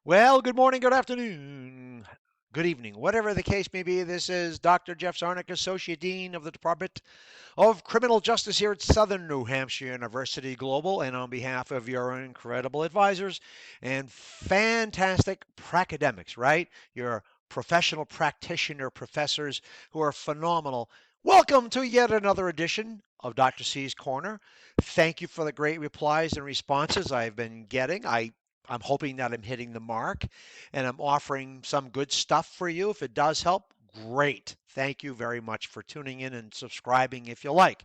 Well, good morning, good afternoon, good evening, whatever the case may be. This is Dr. Jeff Zarnick, Associate Dean of the Department of Criminal Justice here at Southern New Hampshire University Global. And on behalf of your incredible advisors and fantastic pracademics, right? Your professional practitioner professors who are phenomenal. Welcome to yet another edition of Dr. C's Corner. Thank you for the great replies and responses I've been getting. I'm hoping that I'm hitting the mark and I'm offering some good stuff for you. If it does help, great. Thank you very much for tuning in and subscribing if you like.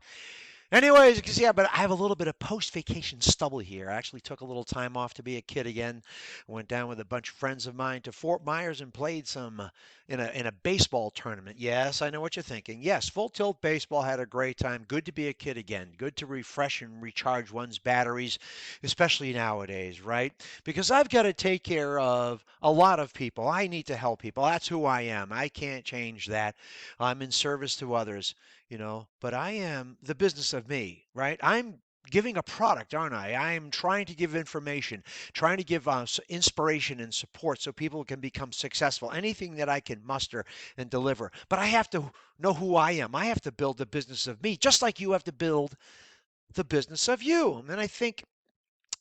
Anyways, you can see, but I have a little bit of post-vacation stubble here. I actually took a little time off to be a kid again. Went down with a bunch of friends of mine to Fort Myers and played some in a baseball tournament. Yes, I know what you're thinking. Yes, full tilt baseball, had a great time. Good to be a kid again. Good to refresh and recharge one's batteries, especially nowadays, right? Because I've got to take care of a lot of people. I need to help people. That's who I am. I can't change that. I'm in service to others, but I am the business of me, right? I'm giving a product, aren't I? I'm trying to give information, trying to give inspiration and support so people can become successful. Anything that I can muster and deliver. But I have to know who I am. I have to build the business of me, just like you have to build the business of you. And I think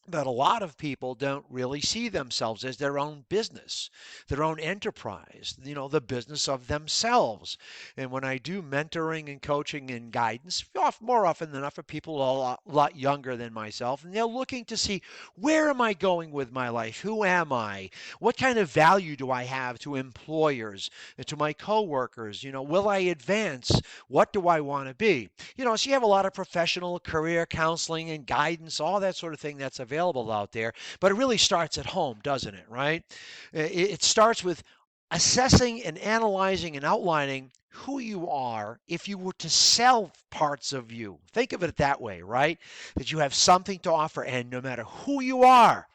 that a lot of people don't really see themselves as their own business, their own enterprise, the business of themselves. And when I do mentoring and coaching and guidance, more often than not for people a lot younger than myself, and they're looking to see, where am I going with my life? Who am I? What kind of value do I have to employers and to my coworkers? Will I advance? What do I want to be? So you have a lot of professional career counseling and guidance, all that sort of thing that's available out there. But it really starts at home, doesn't it, right? It starts with assessing and analyzing and outlining who you are if you were to sell parts of you. Think of it that way, right? That you have something to offer, and no matter who you are,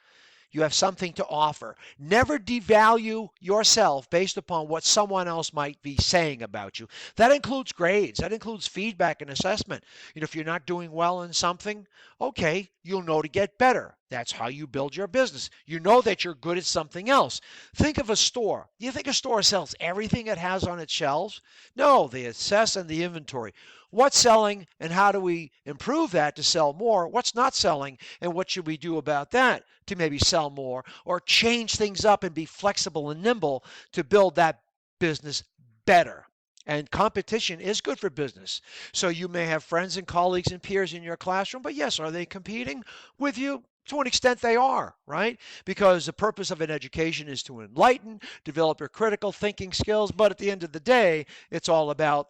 you have something to offer. Never devalue yourself based upon what someone else might be saying about you. That includes grades, that includes feedback and assessment. If you're not doing well in something, okay, you'll know to get better. That's how you build your business. You know that you're good at something else. Think of a store. Do you think a store sells everything it has on its shelves? No, they assess and the inventory. What's selling and how do we improve that to sell more? What's not selling and what should we do about that to maybe sell more or change things up and be flexible and nimble to build that business better? And competition is good for business. So you may have friends and colleagues and peers in your classroom, but yes, are they competing with you? To an extent, they are, right? Because the purpose of an education is to enlighten, develop your critical thinking skills, but at the end of the day, it's all about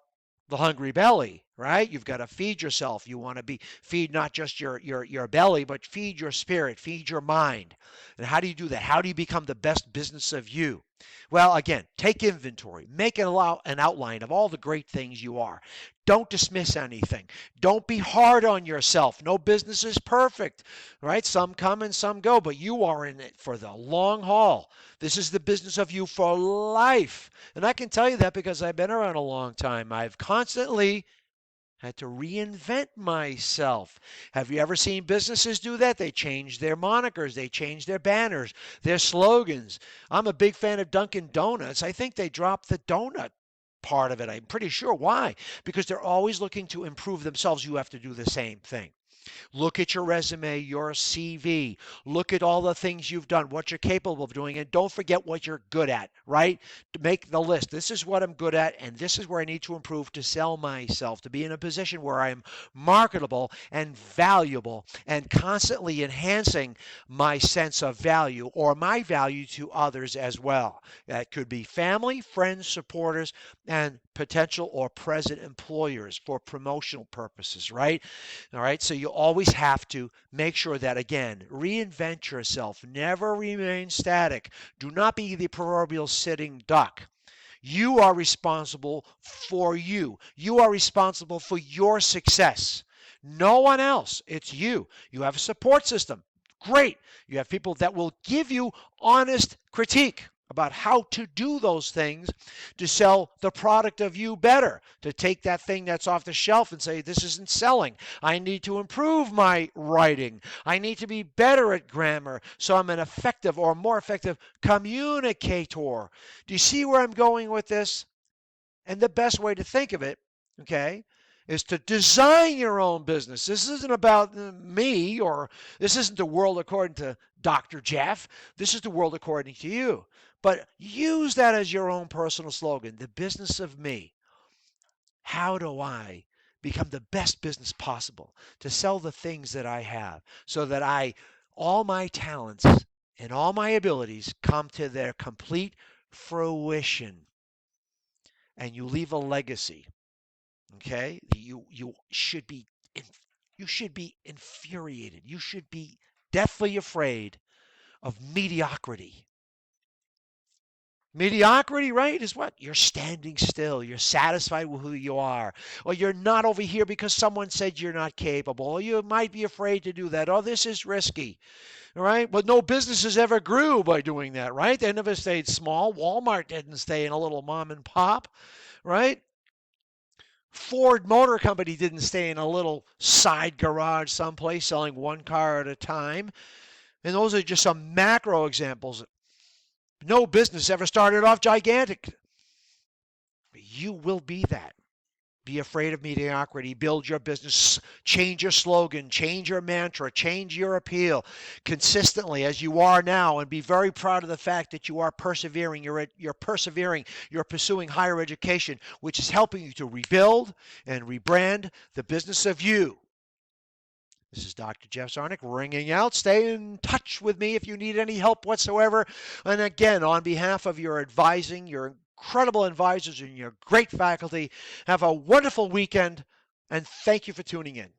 the hungry belly, right? You've got to feed yourself. You want to feed not just your belly, but feed your spirit, feed your mind. And how do you do that? How do you become the best business of you? Well, again, take inventory. Make an outline of all the great things you are. Don't dismiss anything. Don't be hard on yourself. No business is perfect, right? Some come and some go, but you are in it for the long haul. This is the business of you for life. And I can tell you that because I've been around a long time. I've constantly had to reinvent myself. Have you ever seen businesses do that? They change their monikers, they change their banners, their slogans. I'm a big fan of Dunkin' Donuts. I think they dropped the donut part of it. I'm pretty sure. Why? Because they're always looking to improve themselves. You have to do the same thing. Look at your resume, your CV. Look at all the things you've done, what you're capable of doing, and don't forget what you're good at, right? To make the list. This is what I'm good at, and this is where I need to improve to sell myself, to be in a position where I'm marketable and valuable and constantly enhancing my sense of value or my value to others as well. That could be family, friends, supporters, and potential or present employers for promotional purposes, right? All right, so you always have to make sure that, again, reinvent yourself. Never remain static. Do not be the proverbial sitting duck. You are responsible for you. You are responsible for your success. No one else. It's you. You have a support system. Great. You have people that will give you honest critique about how to do those things to sell the product of you better, to take that thing that's off the shelf and say, this isn't selling. I need to improve my writing. I need to be better at grammar so I'm an effective or more effective communicator. Do you see where I'm going with this? And the best way to think of it, okay, is to design your own business. This isn't about me, or this isn't the world according to Dr. Jeff. This is the world according to you. But use that as your own personal slogan, the business of me. How do I become the best business possible to sell the things that I have so that all my talents and all my abilities come to their complete fruition, and you leave a legacy? Okay, you should be infuriated. You should be deathly afraid of mediocrity. Mediocrity, right, is what? You're standing still. You're satisfied with who you are. Or you're not over here because someone said you're not capable. Or you might be afraid to do that. Oh, this is risky. All right? But no businesses ever grew by doing that, right? They never stayed small. Walmart didn't stay in a little mom and pop, right? Ford Motor Company didn't stay in a little side garage someplace selling one car at a time. And those are just some macro examples. No business ever started off gigantic. You will be that. Be afraid of mediocrity. Build your business. Change your slogan. Change your mantra. Change your appeal consistently as you are now, and be very proud of the fact that you are persevering. You're persevering. You're pursuing higher education, which is helping you to rebuild and rebrand the business of you. This is Dr. Jeff Zarnick ringing out. Stay in touch with me if you need any help whatsoever. And again, on behalf of your advising, your incredible advisors and your great faculty, have a wonderful weekend, and thank you for tuning in.